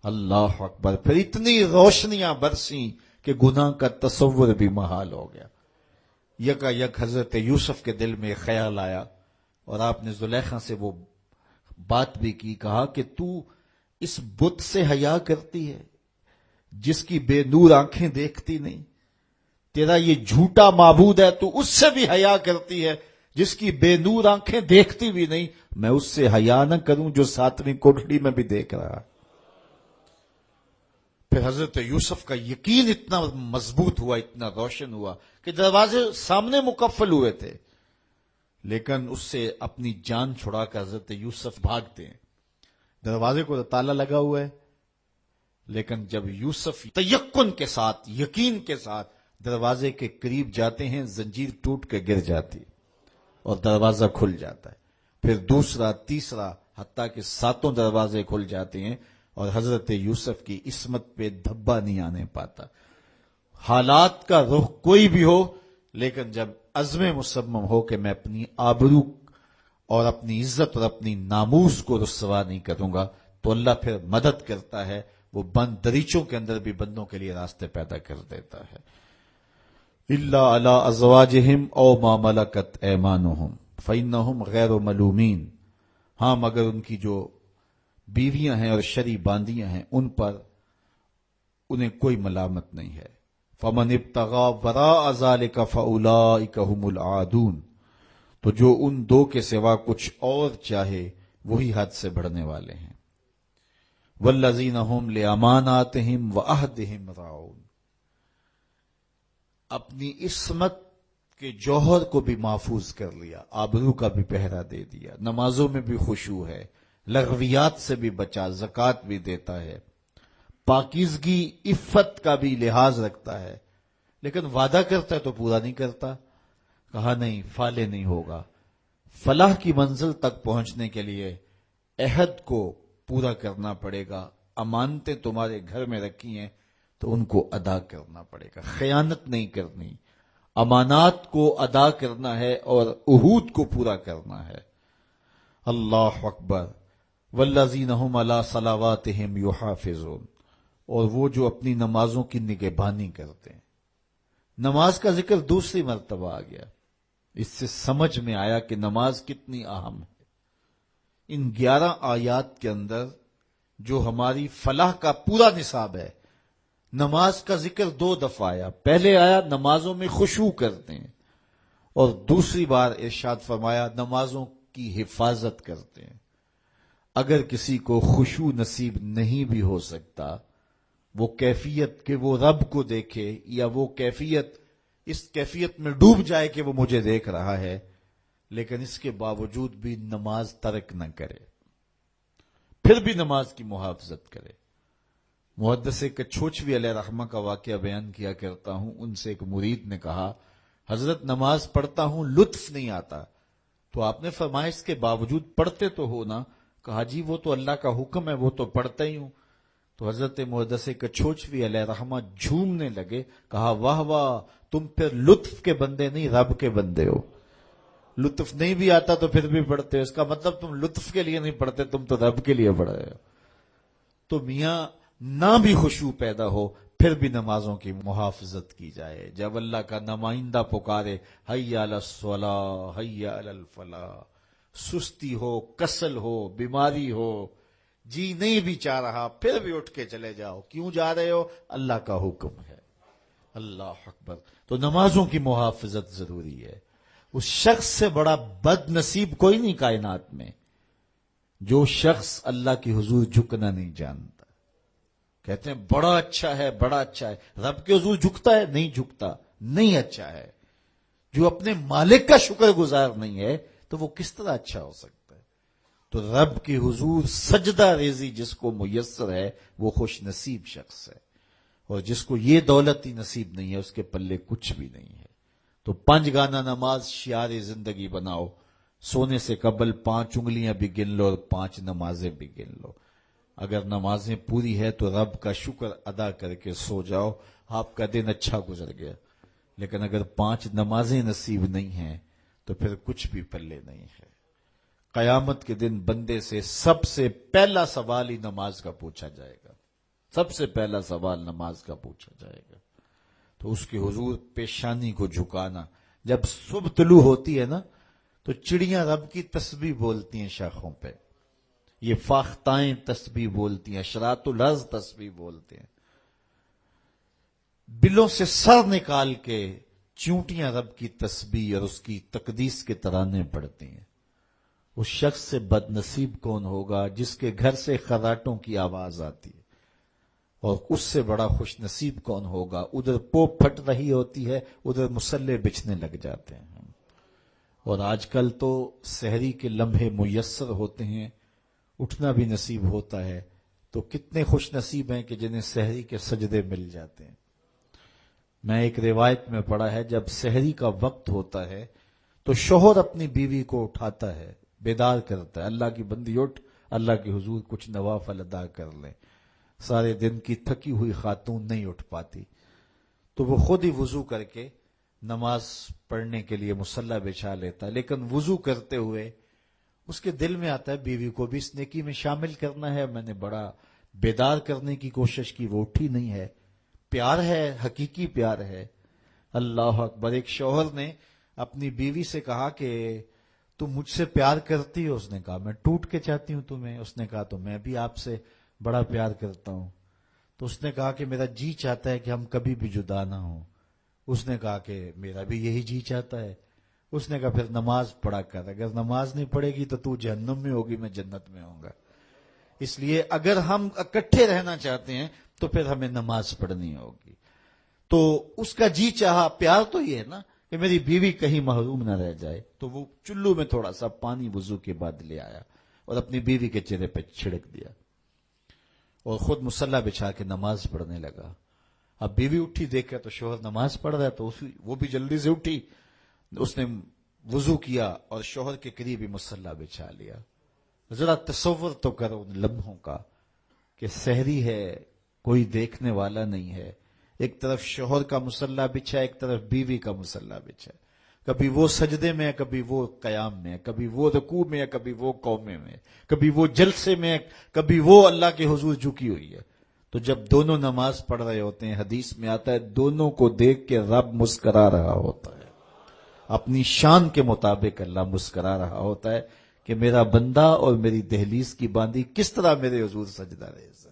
اللہ اکبر! پھر اتنی روشنیاں برسیں کہ گناہ کا تصور بھی محال ہو گیا۔ یکا یک حضرت یوسف کے دل میں خیال آیا اور آپ نے زلیخا سے وہ بات بھی کی، کہا کہ تو اس بت سے حیا کرتی ہے جس کی بے نور آنکھیں دیکھتی نہیں، تیرا یہ جھوٹا معبود ہے، تو اس سے بھی حیا کرتی ہے جس کی بے نور آنکھیں دیکھتی بھی نہیں، میں اس سے حیا نہ کروں جو ساتویں کوٹڑی میں بھی دیکھ رہا۔ پھر حضرت یوسف کا یقین اتنا مضبوط ہوا، اتنا روشن ہوا کہ دروازے سامنے مکفل ہوئے تھے، لیکن اس سے اپنی جان چھڑا کر حضرت یوسف بھاگتے ہیں، دروازے کو تالا لگا ہوا ہے، لیکن جب یوسف تیقن کے ساتھ، یقین کے ساتھ دروازے کے قریب جاتے ہیں، زنجیر ٹوٹ کے گر جاتی اور دروازہ کھل جاتا ہے، پھر دوسرا، تیسرا، حتیٰ کہ 7 دروازے کھل جاتے ہیں، اور حضرت یوسف کی عصمت پہ دھبا نہیں آنے پاتا۔ حالات کا رخ کوئی بھی ہو، لیکن جب عزم مصمم ہو کہ میں اپنی آبرو اور اپنی عزت اور اپنی ناموس کو رسوا نہیں کروں گا، تو اللہ پھر مدد کرتا ہے، وہ بند دریچوں کے اندر بھی بندوں کے لیے راستے پیدا کر دیتا ہے۔ الا علی ازواجہم او ما ملکت ایمانہم فانہم غیر ملومین، ہاں مگر ان کی جو بیویاں ہیں اور شرعی باندیاں ہیں ان پر انہیں کوئی ملامت نہیں ہے۔ فمن ابتغى وراء ذلك فاولئک هم العادون، تو جو ان دو کے سوا کچھ اور چاہے وہی حد سے بڑھنے والے ہیں۔ والذین هم لاماناتہم وعہدہم راعون، اپنی عصمت کے جوہر کو بھی محفوظ کر لیا، آبرو کا بھی پہرا دے دیا، نمازوں میں بھی خشوع ہے، لغویات سے بھی بچا، زکوٰۃ بھی دیتا ہے، پاکیزگی عفت کا بھی لحاظ رکھتا ہے، لیکن وعدہ کرتا ہے تو پورا نہیں کرتا۔ کہا نہیں، فالح نہیں ہوگا۔ فلاح کی منزل تک پہنچنے کے لیے عہد کو پورا کرنا پڑے گا، امانتیں تمہارے گھر میں رکھی ہیں تو ان کو ادا کرنا پڑے گا، خیانت نہیں کرنی، امانات کو ادا کرنا ہے اور عہود کو پورا کرنا ہے۔ اللہ اکبر! والذین هم علی صلواتہم یحافظون، اور وہ جو اپنی نمازوں کی نگہبانی کرتے ہیں۔ نماز کا ذکر دوسری مرتبہ آ گیا، اس سے سمجھ میں آیا کہ نماز کتنی اہم ہے۔ ان 11 آیات کے اندر جو ہماری فلاح کا پورا نصاب ہے، نماز کا ذکر 2 دفعہ آیا۔ پہلے آیا نمازوں میں خشوع کرتے ہیں، اور دوسری بار ارشاد فرمایا نمازوں کی حفاظت کرتے ہیں۔ اگر کسی کو خشوع نصیب نہیں بھی ہو سکتا، وہ کیفیت کہ وہ رب کو دیکھے، یا وہ کیفیت اس کیفیت میں ڈوب جائے کہ وہ مجھے دیکھ رہا ہے، لیکن اس کے باوجود بھی نماز ترک نہ کرے، پھر بھی نماز کی محافظت کرے۔ محدث کچھوچوی علیہ رحمہ کا واقعہ بیان کیا کرتا ہوں، ان سے ایک مرید نے کہا حضرت نماز پڑھتا ہوں لطف نہیں آتا، تو آپ نے فرمایا اس کے باوجود پڑھتے تو ہو نا؟ کہا جی وہ تو اللہ کا حکم ہے، وہ تو پڑھتا ہی ہوں۔ تو حضرت محدث کچھوچوی علیہ رحمہ جھومنے لگے، کہا واہ واہ، تم پھر لطف کے بندے نہیں رب کے بندے ہو۔ لطف نہیں بھی آتا تو پھر بھی پڑھتے ہو، اس کا مطلب تم لطف کے لیے نہیں پڑھتے، تم تو رب کے لیے پڑھ رہے ہو۔ تو میاں نہ بھی خشوع پیدا ہو پھر بھی نمازوں کی محافظت کی جائے۔ جب اللہ کا نمائندہ پکارے حی علی الصلاۃ حی علی الفلاح، سستی ہو، کسل ہو، بیماری ہو، جی نہیں بھی چاہ رہا، پھر بھی اٹھ کے چلے جاؤ۔ کیوں جا رہے ہو؟ اللہ کا حکم ہے۔ اللہ اکبر۔ تو نمازوں کی محافظت ضروری ہے۔ اس شخص سے بڑا بد نصیب کوئی نہیں کائنات میں جو شخص اللہ کی حضور جھکنا نہیں جانتا۔ کہتے ہیں بڑا اچھا ہے، بڑا اچھا ہے، رب کے حضور جھکتا ہے؟ نہیں جھکتا، نہیں اچھا ہے۔ جو اپنے مالک کا شکر گزار نہیں ہے تو وہ کس طرح اچھا ہو سکتا ہے؟ تو رب کی حضور سجدہ ریزی جس کو میسر ہے وہ خوش نصیب شخص ہے، اور جس کو یہ دولت ہی نصیب نہیں ہے اس کے پلے کچھ بھی نہیں ہے۔ تو 5 گانا نماز شعار زندگی بناؤ۔ سونے سے قبل 5 انگلیاں بھی گن لو اور 5 نمازیں بھی گن لو۔ اگر نمازیں پوری ہے تو رب کا شکر ادا کر کے سو جاؤ، آپ کا دن اچھا گزر گیا۔ لیکن اگر 5 نمازیں نصیب نہیں ہیں تو پھر کچھ بھی پلے نہیں ہے۔ قیامت کے دن بندے سے سب سے پہلا سوال ہی نماز کا پوچھا جائے گا، سب سے پہلا سوال نماز کا پوچھا جائے گا۔ تو اس کے حضور پیشانی کو جھکانا۔ جب صبح طلوع ہوتی ہے نا تو چڑیاں رب کی تسبیح بولتی ہیں شاخوں پہ، یہ فاختائیں تسبیح بولتی ہیں، اشراط الارض تسبیح بولتے ہیں، بلوں سے سر نکال کے چونٹیاں رب کی تسبیح اور اس کی تقدیس کے ترانے پڑھتی ہیں۔ اس شخص سے بد نصیب کون ہوگا جس کے گھر سے خراٹوں کی آواز آتی ہے، اور اس سے بڑا خوش نصیب کون ہوگا ادھر پوپ پھٹ رہی ہوتی ہے، ادھر مسلح بچھنے لگ جاتے ہیں۔ اور آج کل تو سحری کے لمحے میسر ہوتے ہیں، اٹھنا بھی نصیب ہوتا ہے، تو کتنے خوش نصیب ہیں کہ جنہیں سحری کے سجدے مل جاتے ہیں۔ میں ایک روایت میں پڑھا ہے جب سحری کا وقت ہوتا ہے تو شوہر اپنی بیوی کو اٹھاتا ہے، بیدار کرتا ہے، اللہ کی بندی اٹھ، اللہ کے حضور کچھ نوافل ادا کر لیں۔ سارے دن کی تھکی ہوئی خاتون نہیں اٹھ پاتی تو وہ خود ہی وضو کر کے نماز پڑھنے کے لیے مصلی بچھا لیتا ہے، لیکن وضو کرتے ہوئے اس کے دل میں آتا ہے بیوی کو بھی اس نیکی میں شامل کرنا ہے۔ میں نے بڑا بیدار کرنے کی کوشش کی، وہ اٹھی نہیں ہے۔ پیار ہے، حقیقی پیار ہے۔ اللہ اکبر۔ ایک شوہر نے اپنی بیوی سے کہا کہ تم مجھ سے پیار کرتی ہو؟ اس نے کہا میں ٹوٹ کے چاہتی ہوں تمہیں۔ اس نے کہا تو میں بھی آپ سے بڑا پیار کرتا ہوں۔ تو اس نے کہا کہ میرا جی چاہتا ہے کہ ہم کبھی بھی جدا نہ ہوں۔ اس نے کہا کہ میرا بھی یہی جی چاہتا ہے۔ اس نے کہا پھر نماز پڑھا کر، اگر نماز نہیں پڑھے گی تو جہنم میں ہوگی، میں جنت میں ہوں گا۔ اس لیے اگر ہم اکٹھے رہنا چاہتے ہیں تو پھر ہمیں نماز پڑھنی ہوگی۔ تو اس کا جی چاہا، پیار تو یہ ہے نا کہ میری بیوی کہیں محروم نہ رہ جائے، تو وہ چلو میں تھوڑا سا پانی وضو کے بعد لے آیا اور اپنی بیوی کے چہرے پہ چھڑک دیا اور خود مصلی بچھا کے نماز پڑھنے لگا۔ اب بیوی اٹھی، دیکھا تو شوہر نماز پڑھ رہا ہے، تو وہ بھی جلدی سے اٹھی، اس نے وضو کیا اور شوہر کے قریب ہی مصلی بچھا لیا۔ ذرا تصور تو کرو ان لمحوں کا کہ سحری ہے، کوئی دیکھنے والا نہیں ہے، ایک طرف شوہر کا مصلی بچھا، ایک طرف بیوی کا مصلی بچھا، کبھی وہ سجدے میں ہے، کبھی وہ قیام میں ہے، کبھی وہ رکوع میں ہے، کبھی وہ قومے میں ہے، کبھی وہ جلسے میں ہے، کبھی وہ اللہ کے حضور جھکی ہوئی ہے۔ تو جب دونوں نماز پڑھ رہے ہوتے ہیں، حدیث میں آتا ہے دونوں کو دیکھ کے رب مسکرا رہا ہوتا ہے، اپنی شان کے مطابق اللہ مسکرا رہا ہوتا ہے کہ میرا بندہ اور میری دہلیز کی باندی کس طرح میرے حضور سجدہ ریز ہے۔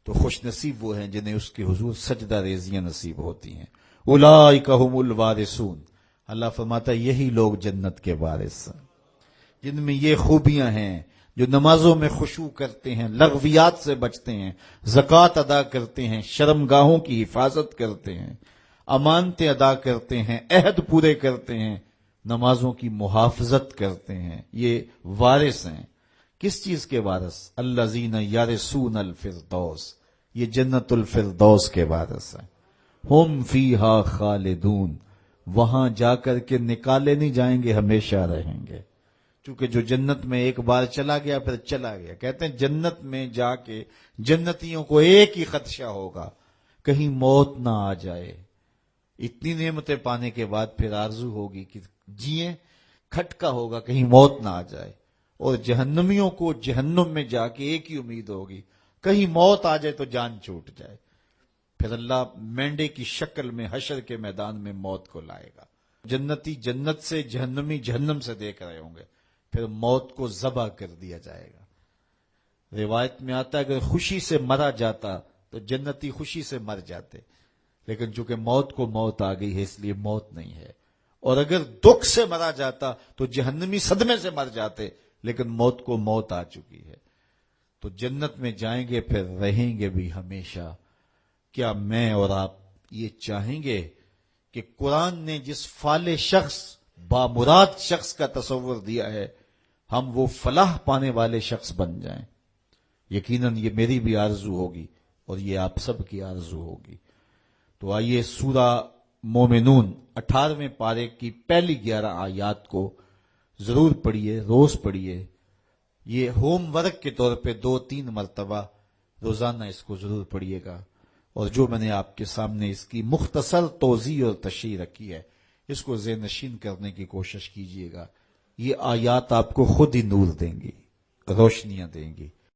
تو خوش نصیب وہ ہیں جنہیں اس کے حضور سجدہ ریزیاں نصیب ہوتی ہیں۔ اولئک هم الوارثون، اللہ فرماتا ہے یہی لوگ جنت کے وارث ہیں جن میں یہ خوبیاں ہیں، جو نمازوں میں خشوع کرتے ہیں، لغویات سے بچتے ہیں، زکوٰۃ ادا کرتے ہیں، شرمگاہوں کی حفاظت کرتے ہیں، امانتیں ادا کرتے ہیں، عہد پورے کرتے ہیں، نمازوں کی محافظت کرتے ہیں، یہ وارث ہیں۔ کس چیز کے وارث؟ الذین یرثون الفردوس، یہ جنت الفردوس کے وارث ہیں۔ ہم فیہا خالدون، وہاں جا کر کے نکالے نہیں جائیں گے، ہمیشہ رہیں گے۔ چونکہ جو جنت میں ایک بار چلا گیا پھر چلا گیا۔ کہتے ہیں جنت میں جا کے جنتیوں کو ایک ہی خدشہ ہوگا، کہیں موت نہ آ جائے۔ اتنی نعمتیں پانے کے بعد پھر آرزو ہوگی کہ جیئیں، کھٹکا ہوگا کہیں موت نہ آ جائے۔ اور جہنمیوں کو جہنم میں جا کے ایک ہی امید ہوگی، کہیں موت آ جائے تو جان چھوٹ جائے۔ پھر اللہ مینڈے کی شکل میں حشر کے میدان میں موت کو لائے گا۔ جنتی جنت سے، جہنمی جہنم سے دیکھ رہے ہوں گے، پھر موت کو ذبح کر دیا جائے گا۔ روایت میں آتا ہے اگر خوشی سے مرا جاتا تو جنتی خوشی سے مر جاتے، لیکن چونکہ موت کو موت آ گئی ہے اس لیے موت نہیں ہے۔ اور اگر دکھ سے مرا جاتا تو جہنمی صدمے سے مر جاتے، لیکن موت کو موت آ چکی ہے۔ تو جنت میں جائیں گے پھر رہیں گے بھی ہمیشہ۔ کیا میں اور آپ یہ چاہیں گے کہ قرآن نے جس فالح شخص، بامراد شخص کا تصور دیا ہے، ہم وہ فلاح پانے والے شخص بن جائیں؟ یقیناً یہ میری بھی آرزو ہوگی اور یہ آپ سب کی آرزو ہوگی۔ تو آئیے سورہ مومنون 18ویں پارے کی پہلی 11 آیات کو ضرور پڑھیے، روز پڑھیے۔ یہ ہوم ورک کے طور پہ 2-3 مرتبہ روزانہ اس کو ضرور پڑھیے گا۔ اور جو میں نے آپ کے سامنے اس کی مختصر توضیح اور تشریح رکھی ہے، اس کو ذہن نشین کرنے کی کوشش کیجیے گا۔ یہ آیات آپ کو خود ہی نور دیں گی، روشنیاں دیں گی۔